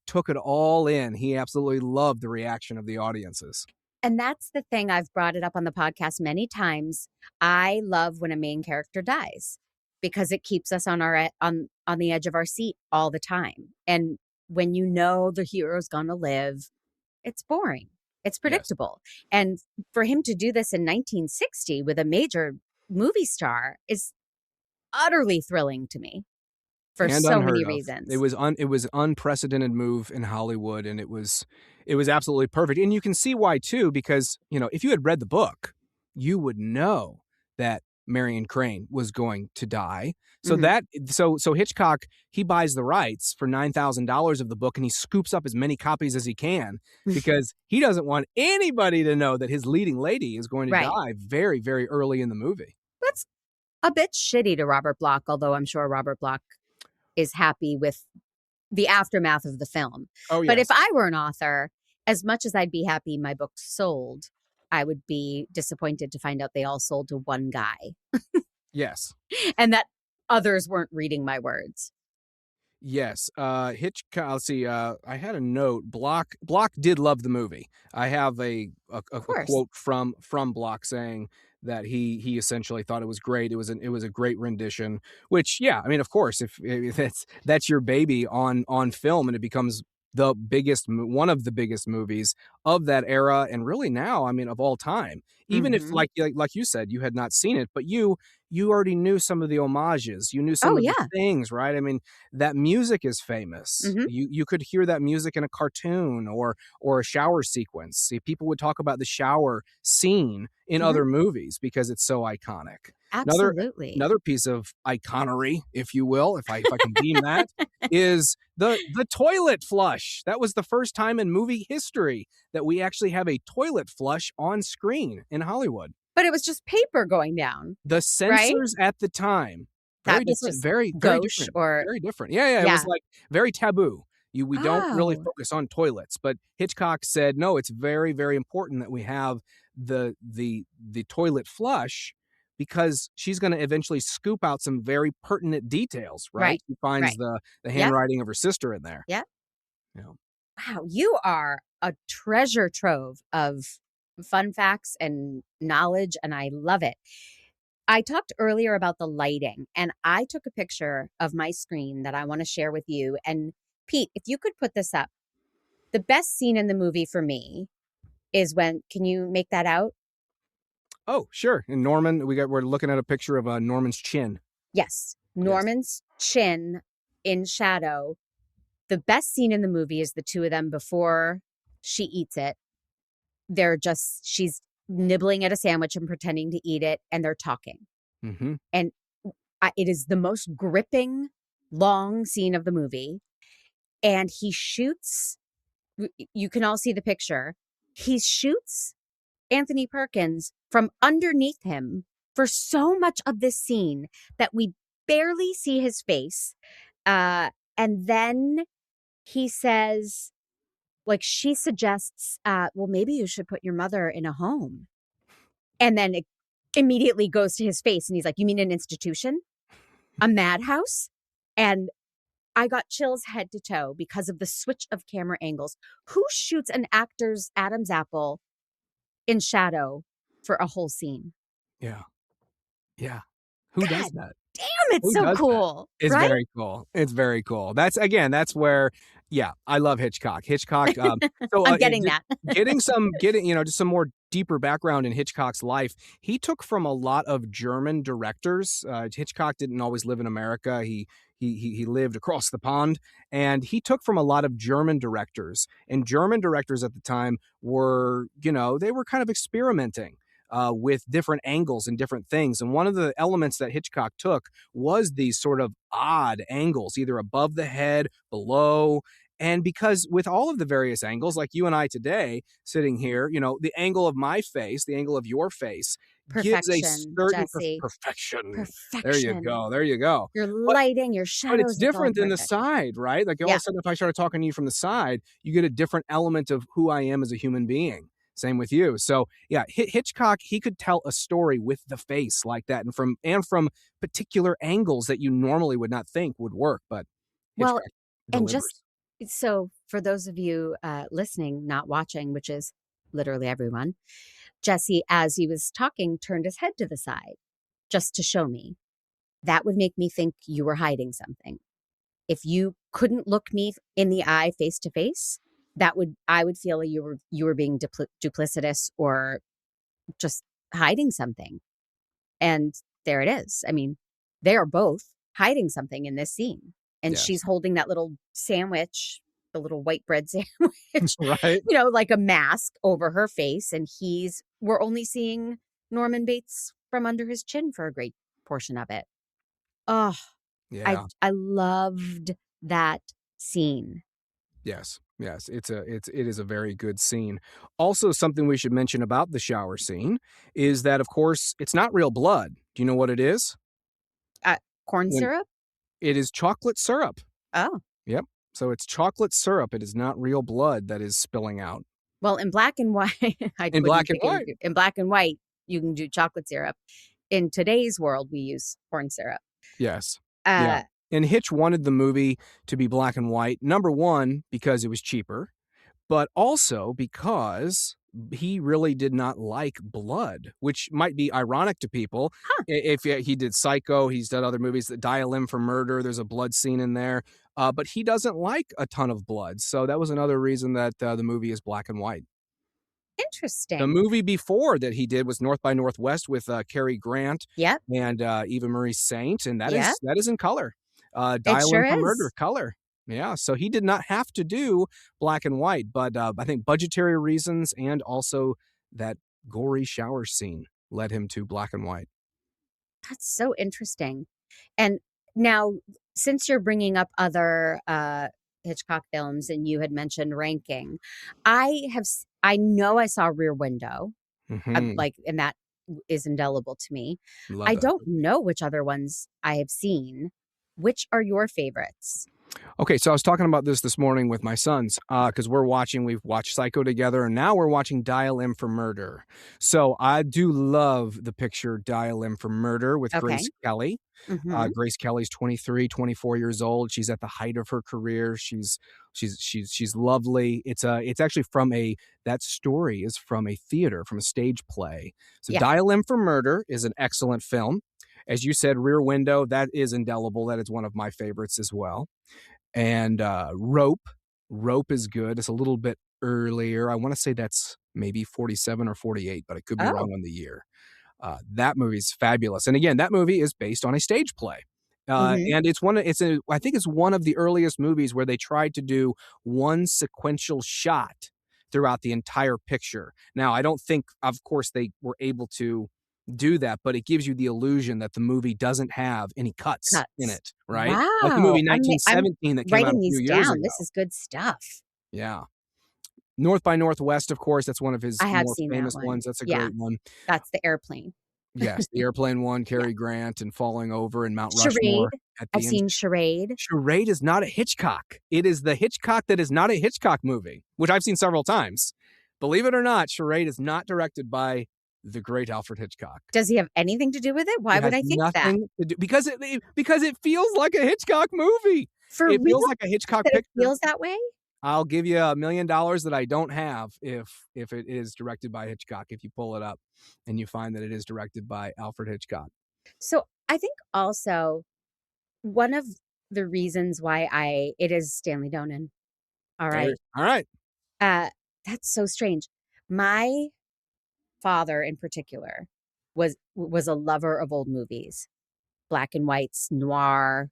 took it all in. He absolutely loved the reaction of the audiences. and that's the thing. I've brought it up on the podcast many times. I love when a main character dies because it keeps us on on the edge of our seat all the time. And when you know the hero's gonna live, it's boring. It's Yes. predictable. And for him to do this in 1960 with a major movie star is utterly thrilling to me for And so many unheard of. reasons. It was unprecedented move in Hollywood, and it was absolutely perfect. And you can see why too, because if you had read the book, you would know that Marion Crane was going to die. So Mhm. so Hitchcock, he buys the rights for $9,000 of the book, and he scoops up as many copies as he can because he doesn't want anybody to know that his leading lady is going to Right. die very, very early in the movie. That's a bit shitty to Robert Bloch, although I'm sure Robert Bloch is happy with the aftermath of the film. Oh But if yes. I were an author, as much as I'd be happy my book sold, I would be disappointed to find out they all sold to one guy Yes. and that others weren't reading my words. Yes, Hitchcock. Let's see. I had a note. Block did love the movie. I have a Of course. quote from Block saying that he essentially thought it was great. It was a great rendition. Which, yeah, I mean, of course, if that's your baby on film, and it becomes one of the biggest movies of that era, and really now, I mean, of all time. Even if, Mhm. like you said, you had not seen it, but you already knew some of the homages. You knew some Oh, of the yeah. things, right? I mean, that music is famous. Mhm. You could hear that music in a cartoon or a shower sequence. See, people would talk about the shower scene in Mhm. other movies because it's so iconic. Another Absolutely. another piece of iconery, if you will, if I can deem that, is the toilet flush. That was the first time in movie history that we actually have a toilet flush on screen in Hollywood. But it was just paper going down, The right? censors at the time, very That was different, just very, very gauche different, or very different. Yeah, yeah, it was, yeah. like, very taboo. We don't really Oh. focus on toilets, but Hitchcock said, "No, it's very, very important that we have the toilet flush because she's gonna eventually scoop out some very pertinent details," right? Right. She finds Right. the Yep. handwriting of her sister in there. Yep. Yeah. Wow, you are a treasure trove of fun facts and knowledge, and I love it. I talked earlier about the lighting, and I took a picture of my screen that I want to share with you. And Pete, if you could put this up, the best scene in the movie for me is when, can you make that out? Oh, sure, and Norman, we're looking at a picture of, Norman's chin. Yes. Yes. Norman's chin in shadow. The best scene in the movie is the two of them before she eats it. She's nibbling at a sandwich and pretending to eat it, and they're talking. Mhm. And it is the most gripping, long scene of the movie. And he shoots, you can all see the picture. He shoots Anthony Perkins from underneath him for so much of this scene that we barely see his face. And then he says, like, she suggests, well, maybe you should put your mother in a home. And then it immediately goes to his face. And he's like, you mean an institution? A madhouse? And I got chills head to toe because of the switch of camera angles. Who shoots an actor's Adam's apple in shadow for a whole scene? Yeah. Yeah. Who does God that? damn, it's Who so does that? cool, It's right? very cool. It's very cool. That's where, yeah, I love Hitchcock. Hitchcock, so, I'm getting that. just some more deeper background in Hitchcock's life. He took from a lot of German directors. Hitchcock didn't always live in America. He lived across the pond, and he took from a lot of German directors. And German directors at the time were, they were kind of experimenting with different angles and different things. And one of the elements that Hitchcock took was these sort of odd angles, either above the head, below. And because with all of the various angles, like you and I today sitting here, the angle of my face, the angle of your face gives a Perfection, certain Jesse. perfection. There you Perfection. go. There you go. Your But lighting, your but it's shadows, it's all different than the perfect. side, right? Like all of Yeah. a sudden, if I started talking to you from the side, you get a different element of who I am as a human being. Same with you. So yeah, Hitchcock, he could tell a story with the face like that, and from particular angles that you normally would not think would work. But Well, Hitchcock and just delivers. so for those of you listening, not watching, which is literally everyone, Jesse, as he was talking, turned his head to the side just to show me. That would make me think you were hiding something. If you couldn't look me in the eye face to face, I would feel you were being duplicitous or just hiding something. And there it is. I mean, they are both hiding something in this scene. And Yes. she's holding that little sandwich, the little white bread sandwich, Right. like a mask over her face. And we're only seeing Norman Bates from under his chin for a great portion of it. Oh, Yeah. I loved that scene. Yes. Yes. It is a very good scene. Also, something we should mention about the shower scene is that, of course, it's not real blood. Do you know what it is? Uh, Corn When syrup? it is chocolate syrup. Oh, Yep. So it's chocolate syrup. It is not real blood that is spilling out. well, in black and white, I In wouldn't black and think white. in black and white, you can do chocolate syrup. In today's world, we use corn syrup. Yes. Yeah. Uh, And Hitch wanted the movie to be black and white. Number one, because it was cheaper, but also because he really did not like blood, which might be ironic to people. Huh. If he did Psycho, he's done other movies that Dial M for Murder. There's a blood scene in there, but he doesn't like a ton of blood. So that was another reason that the movie is black and white. The Interesting. movie before that he did was North by Northwest with Cary Grant Yep. and Eva Marie Saint, and Yep. that is in color. It Dial sure M for Murder, is. color. Yeah, so he did not have to do black and white, but I think budgetary reasons and also that gory shower scene led him to black and white. That's so interesting. And now, since you're bringing up other Hitchcock films and you had mentioned ranking, I know I saw Rear Window, Mhm. and that is indelible to me. Love I that. don't know which other ones I have seen. Which are your favorites? Okay, so I was talking about this morning with my sons because we've watched Psycho together, and now we're watching Dial M for Murder. So I do love the picture Dial M for Murder with Okay. Grace Kelly. Mm-hmm. Grace Kelly's 23, 24 years old. She's at the height of her career. She's lovely. It's actually that story is from a theater, from a stage play. So Yeah. Dial M for Murder is an excellent film. As you said, Rear Window, that is indelible. That is one of my favorites as well. And Rope is good. It's a little bit earlier. I want to say that's maybe 47 or 48, but I could be Oh. wrong on the year. That movie's fabulous. And again, that movie is based on a stage play. Mm-hmm. And I think it's one of the earliest movies where they tried to do one sequential shot throughout the entire picture. Now, I don't think, of course, they were able to do that, but it gives you the illusion that the movie doesn't have any cuts in Cuts. it, right? Like the Wow. movie I'm 1917 that came out writing a few these years down. ago. This is good stuff. Yeah. North by Northwest, of course, that's one of his I have more seen that famous one. ones. That's a Yeah. great one. That's the airplane. Yes, the airplane one, Yeah. Cary Grant and falling over and Mount Charade. Rushmore at I've the end. seen Charade. Charade is not a Hitchcock. It is the Hitchcock that is not a Hitchcock movie, which I've seen several times. Believe it or not, Charade is not directed by the great Alfred Hitchcock. Does he have anything to do with it? Why It would has I think that? nothing to do because it feels like a Hitchcock movie. For It real? feels like a Hitchcock That it picture. feels that way? I'll give you $1 million that I don't have if it is directed by Hitchcock. If you pull it up and you find that it is directed by Alfred Hitchcock. So I think also one of the reasons why it is Stanley Donen. All right. All right. That's so strange. My father in particular was a lover of old movies, black and whites, noir,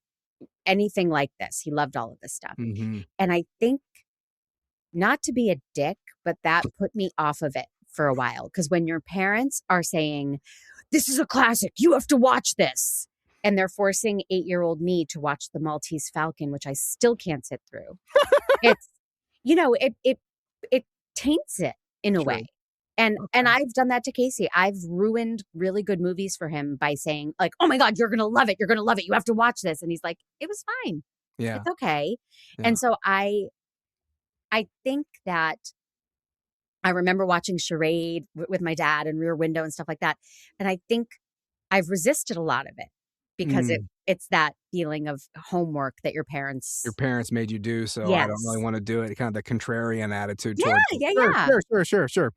anything like this. He loved all of this stuff. Mm-hmm. And I think, not to be a dick, but that put me off of it for a while. Because when your parents are saying, this is a classic, you have to watch this, and they're forcing 8-year-old me to watch The Maltese Falcon, which I still can't sit through. It's, it taints it in a True. way. And Okay. I've done that to Casey. I've ruined really good movies for him by saying like, "Oh my god, you're going to love it. You're going to love it. You have to watch this." And he's like, "It was fine. Yeah. It's okay." Yeah. And so I think that I remember watching Charade with my dad and Rear Window and stuff like that. And I think I've resisted a lot of it because Mm. it's that feeling of homework that your Your parents. parents made you do, so I don't really Yes. wanna do it, kind of the contrarian attitude Yeah, towards it. yeah, Sure, yeah. sure, sure, sure, sure.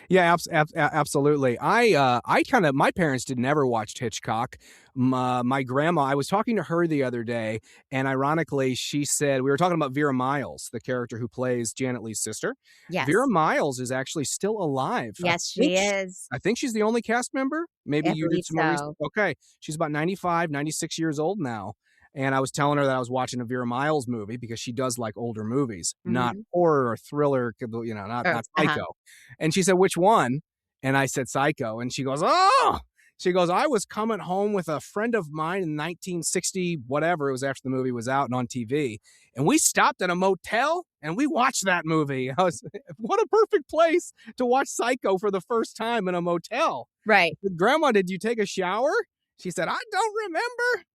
Yeah, absolutely. I kinda my parents did never watched Hitchcock. My grandma, I was talking to her the other day, and ironically, she said we were talking about Vera Miles, the character who plays Janet Leigh's sister. Vera Yes. Miles is actually still alive. Yes, she is. I think she's the only cast member. Maybe I you did believe some more research. so. Okay. She's about 95, 96 years old now. And I was telling her that I was watching a Vera Miles movie because she does like older movies, not Mhm. horror or thriller, not Or Psycho. And she said, "Which one?" And I said, "Psycho." And she goes, "Oh!" She goes, "I was coming home with a friend of mine in 1960, whatever. It was after the movie was out and on TV. And we stopped at a motel and we watched that movie." I was, what a perfect place to watch Psycho for the first time in a motel. Right. "Grandma, did you take a shower?" She said, "I don't remember."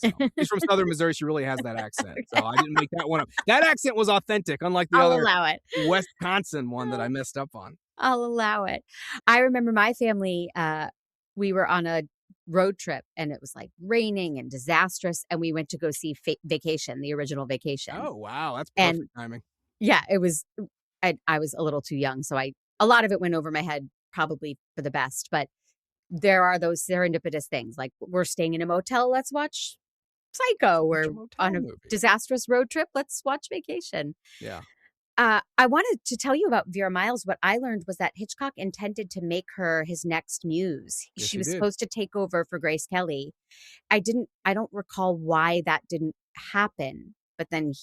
So she's from Southern Missouri. She really has that accent. So I didn't make that one up. That accent was authentic, unlike the I'll other allow it. Wisconsin one that I messed up on. I'll allow it. I remember my family, we were on a road trip and it was like raining and disastrous. And we went to go see Vacation, the original Vacation. Oh, wow. That's And perfect timing. yeah, it was, I was a little too young. So a lot of it went over my head, probably for the best. But there are those serendipitous things like we're staying in a motel. Let's watch Psycho. Watch We're a motel on a movie. disastrous road trip. Let's watch Vacation. Yeah. I wanted to tell you about Vera Miles. What I learned was that Hitchcock intended to make her his next muse. Yes, She he was did. supposed to take over for Grace Kelly. I don't recall why that didn't happen, but then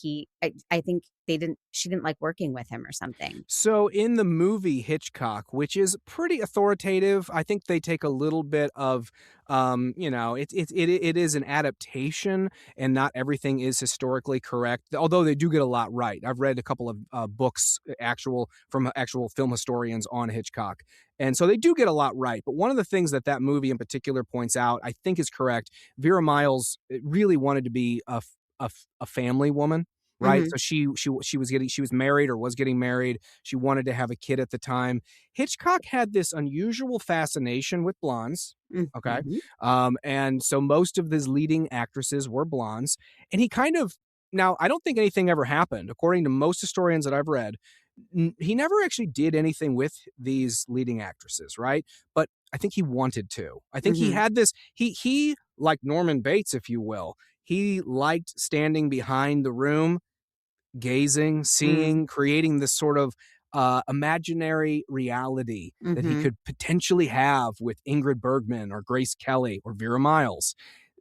I think she didn't like working with him or something. So in the movie Hitchcock, which is pretty authoritative, I think they take a little bit of, it is an adaptation, and not everything is historically correct. Although they do get a lot right. I've read a couple of books, from actual film historians on Hitchcock, and so they do get a lot right. But one of the things that movie in particular points out, I think, is correct. Vera Miles really wanted to be a family woman, right? Mhm. So she was married or was getting married. She wanted to have a kid at the time. Hitchcock had this unusual fascination with blondes. Okay. Mhm. And so most of his leading actresses were blondes. And he kind of, now I don't think anything ever happened. According to most historians that I've read, he never actually did anything with these leading actresses, right? But I think he wanted to. I think he Mhm. had this, he like Norman Bates, if you will, he liked standing behind the room, gazing, Mm. seeing, creating this sort of imaginary reality that he Mhm. could potentially have with Ingrid Bergman or Grace Kelly or Vera Miles.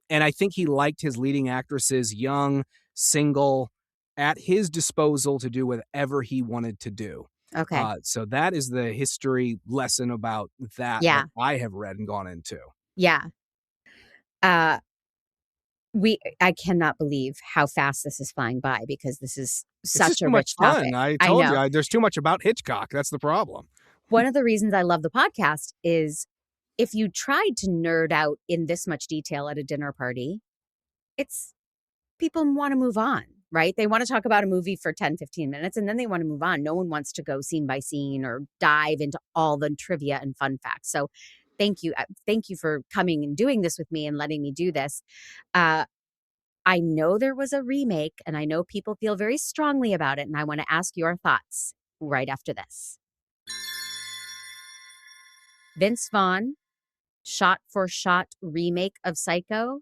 And I think he liked his leading actresses young, single, at his disposal to do whatever he wanted to do. Okay. So that is the history lesson about that Yeah. I have read and gone into. Yeah. Uh, I cannot believe how fast this is flying by because this is It's just such a too much rich fun. topic. I I told know. you, there's too much about Hitchcock. That's the problem. One of the reasons I love the podcast is if you tried to nerd out in this much detail at a dinner party, it's people want to move on, right? They want to talk about a movie for 10, 15 minutes and then they want to move on. No one wants to go scene by scene or dive into all the trivia and fun facts. So thank you. Thank you for coming and doing this with me and letting me do this. Uh, I know there was a remake and I know people feel very strongly about it. And I want to ask your thoughts right after this. Vince Vaughn, shot for shot remake of Psycho.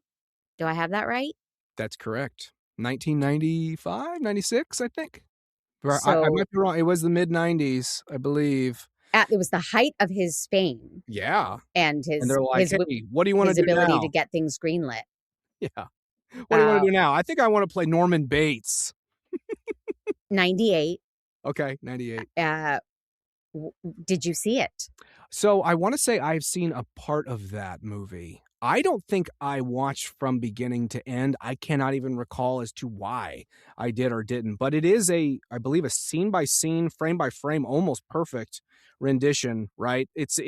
Do I have that right? That's correct. 1995, 96, I think. I So might be wrong. It was the mid 90s, I believe. it was the height of his fame Yeah. and And they're like, "Hey, what do you wanna his do ability to now?" get things greenlit. Yeah. "What do you wanna Uh, do now?" "I think I wanna play Norman Bates." 98. Okay, 98. Did you see it? So, I wanna say I've seen a part of that movie. I don't think I watched from beginning to end. I cannot even recall as to why I did or didn't, but it is I believe, a scene by scene, frame by frame, almost perfect rendition, right? It's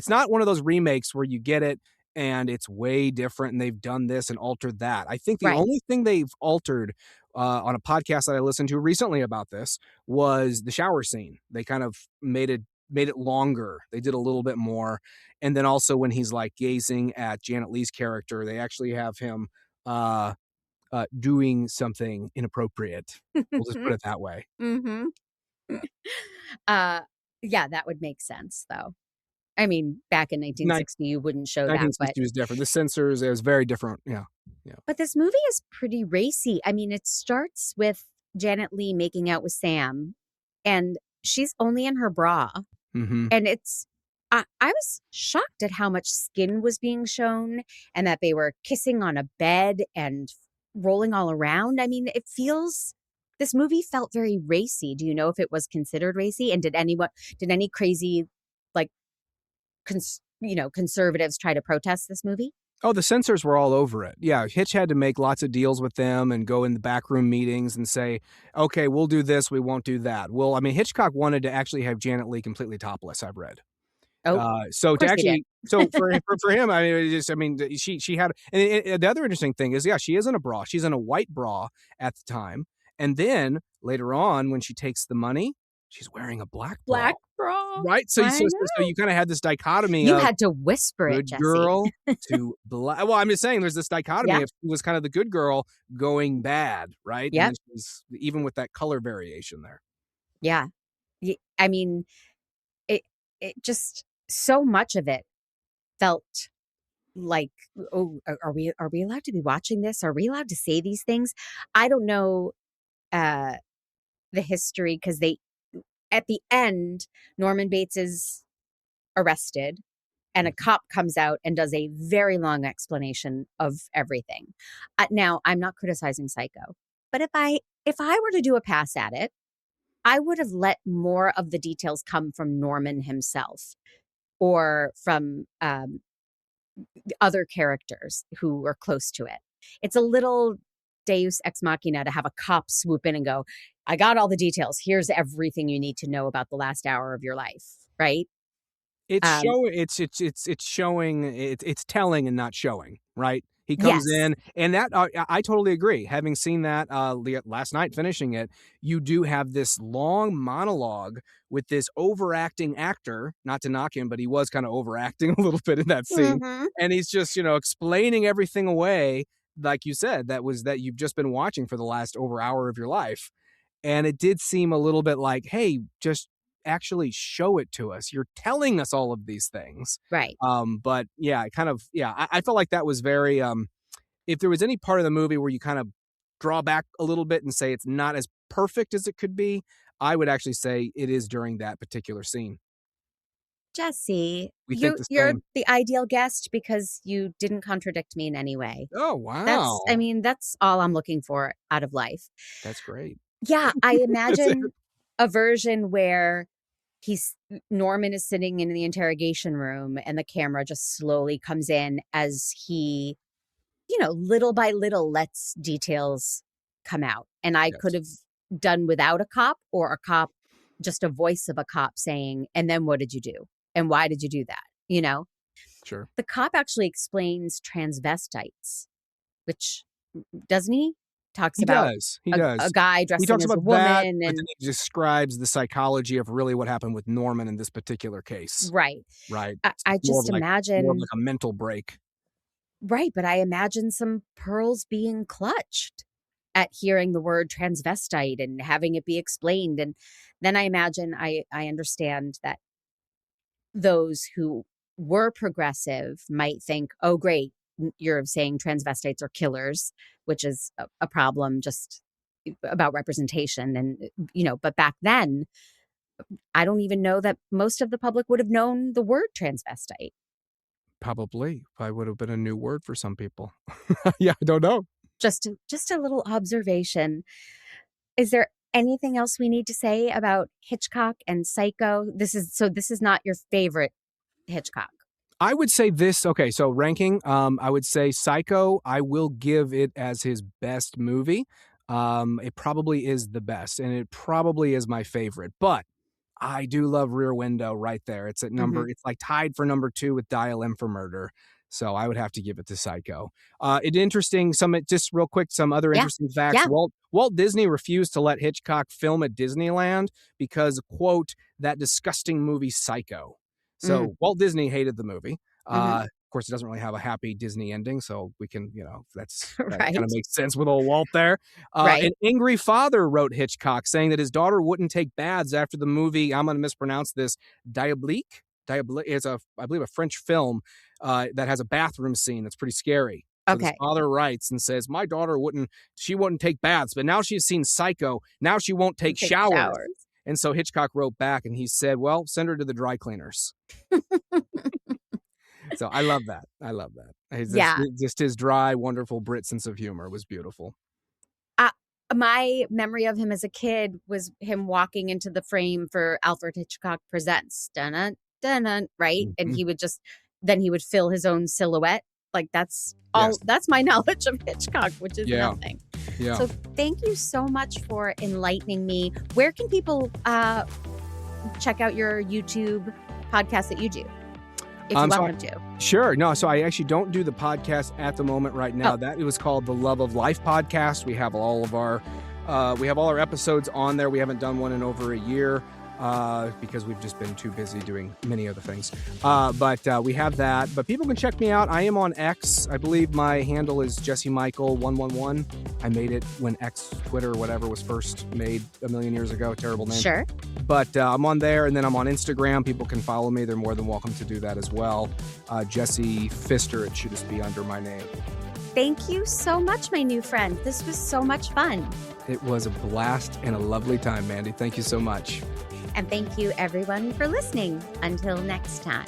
not one of those remakes where you get it and it's way different and they've done this and altered that. I think the Right. only thing they've altered on a podcast that I listened to recently about this was the shower scene. They kind of made it longer. They did a little bit more. And then also when he's like gazing at Janet Leigh's character, they actually have him doing something inappropriate. We'll just put it that way. Mm-hmm. uh, yeah, that would make sense, though. I mean, back in 1960, you wouldn't show that, but 1960 was different. The censors, it was very different. Yeah. Yeah. but this movie is pretty racy. I mean, it starts with Janet Leigh making out with Sam, and she's only in her bra. Mm-hmm. And I was shocked at how much skin was being shown and that they were kissing on a bed and rolling all around. I mean, this movie felt very racy. Do you know if it was considered racy? And did any crazy, like, conservatives try to protest this movie? Oh, the censors were all over it. Yeah, Hitch had to make lots of deals with them and go in the backroom meetings and say, okay, we'll do this, we won't do that. Well, I mean, Hitchcock wanted to actually have Janet Leigh completely topless, I've read. Oh, So of to course he did. actually, so for him, I mean, she had, and the other interesting thing is, yeah, she is in a bra. She's in a white bra at the time, and then later on, when she takes the money, she's wearing a black bra. Black bra. Right, so you kind of had this dichotomy. You of had to whisper it, good Jesse. girl to black. Well, I'm just saying, there's this dichotomy Yeah. of she was kind of the good girl going bad, right? Yep. And even with that color variation there. Yeah. I mean, it just, so much of it felt like, oh, are we allowed to be watching this? Are we allowed to say these things? I don't know the history, because at the end, Norman Bates is arrested and a cop comes out and does a very long explanation of everything. Now, I'm not criticizing Psycho, but if I were to do a pass at it, I would have let more of the details come from Norman himself or from other characters who are close to it. It's a little deus ex machina to have a cop swoop in and go, I got all the details. Here's everything you need to know about the last hour of your life, right? It's showing, it's telling and not showing, right? He comes Yes. in, and that I totally agree. Having seen that last night, finishing it, you do have this long monologue with this overacting actor. Not to knock him, but he was kind of overacting a little bit in that scene, Mm-hmm. and he's just explaining everything away, like you said, that you've just been watching for the last over hour of your life, and it did seem a little bit like, hey, just actually show it to us. You're telling us all of these things. Right. But yeah, I felt like that was very, if there was any part of the movie where you kind of draw back a little bit and say it's not as perfect as it could be, I would actually say it is during that particular scene. Jesse, We think the you're same. the ideal guest because you didn't contradict me in any way. Oh, wow. That's all I'm looking for out of life. That's great. Yeah, I imagine a version where Norman is sitting in the interrogation room and the camera just slowly comes in as he, little by little lets details come out. And I could have done without a cop, or a cop, just a voice of a cop saying, and then what did you do? And why did you do that? Sure. The cop actually explains transvestites, which, doesn't he? Talks about He does. a guy He dressing talks as a about woman. that, And but then he describes the psychology of really what happened with Norman in this particular case. right. Right. I just imagine, more of like a mental break. right, but I imagine some pearls being clutched at hearing the word transvestite and having it be explained. And then I imagine I understand that those who were progressive might think, oh, great, you're saying transvestites are killers, which is a problem just about representation. And, but back then, I don't even know that most of the public would have known the word transvestite. Probably would have been a new word for some people. Yeah, I don't know. Just a little observation. Is there anything else we need to say about Hitchcock and Psycho? This is not your favorite Hitchcock. I would say this. Okay, so ranking, I would say Psycho, I will give it as his best movie. It probably is the best, and it probably is my favorite. But I do love Rear Window right there. It's at number, it's like tied for number 2 with Dial M for Murder. So I would have to give it to Psycho. Just real quick, some other Yeah. interesting facts. Yeah. Walt Disney refused to let Hitchcock film at Disneyland because, quote, that disgusting movie Psycho. So Walt Disney hated the movie. Of course, it doesn't really have a happy Disney ending, so we can, that Right. kind of makes sense with old Walt there. Right. An angry father wrote Hitchcock saying that his daughter wouldn't take baths after the movie, I'm going to mispronounce this, Diabolique. It's I believe a French film that has a bathroom scene that's pretty scary. So Okay. his father writes and says, my daughter wouldn't take baths, but now she's seen Psycho. Now she won't take showers. And so Hitchcock wrote back and he said, well, send her to the dry cleaners. So I love that. Just his dry, wonderful Brit sense of humor was beautiful. My memory of him as a kid was him walking into the frame for Alfred Hitchcock Presents, dun dun, right? And he would then he would fill his own silhouette. Like that's all. Yes. That's my knowledge of Hitchcock, which is nothing. Yeah. So thank you so much for enlightening me. Where can people check out your YouTube podcast that you do? If you want them to. Sure. No, so I actually don't do the podcast at the moment right now. It was called the Love of Life podcast. We have all our episodes on there. We haven't done one in over a year because we've just been too busy doing many other things. But we have that. But people can check me out. I am on X. I believe my handle is Jesse Michael 111. I made it when X, Twitter, whatever was first made a million years ago. Terrible name. Sure. But I'm on there, and then I'm on Instagram. People can follow me. They're more than welcome to do that as well. Jesse Pfister, it should just be under my name. Thank you so much, my new friend. This was so much fun. It was a blast and a lovely time, Mandy. Thank you so much. And thank you, everyone, for listening. Until next time.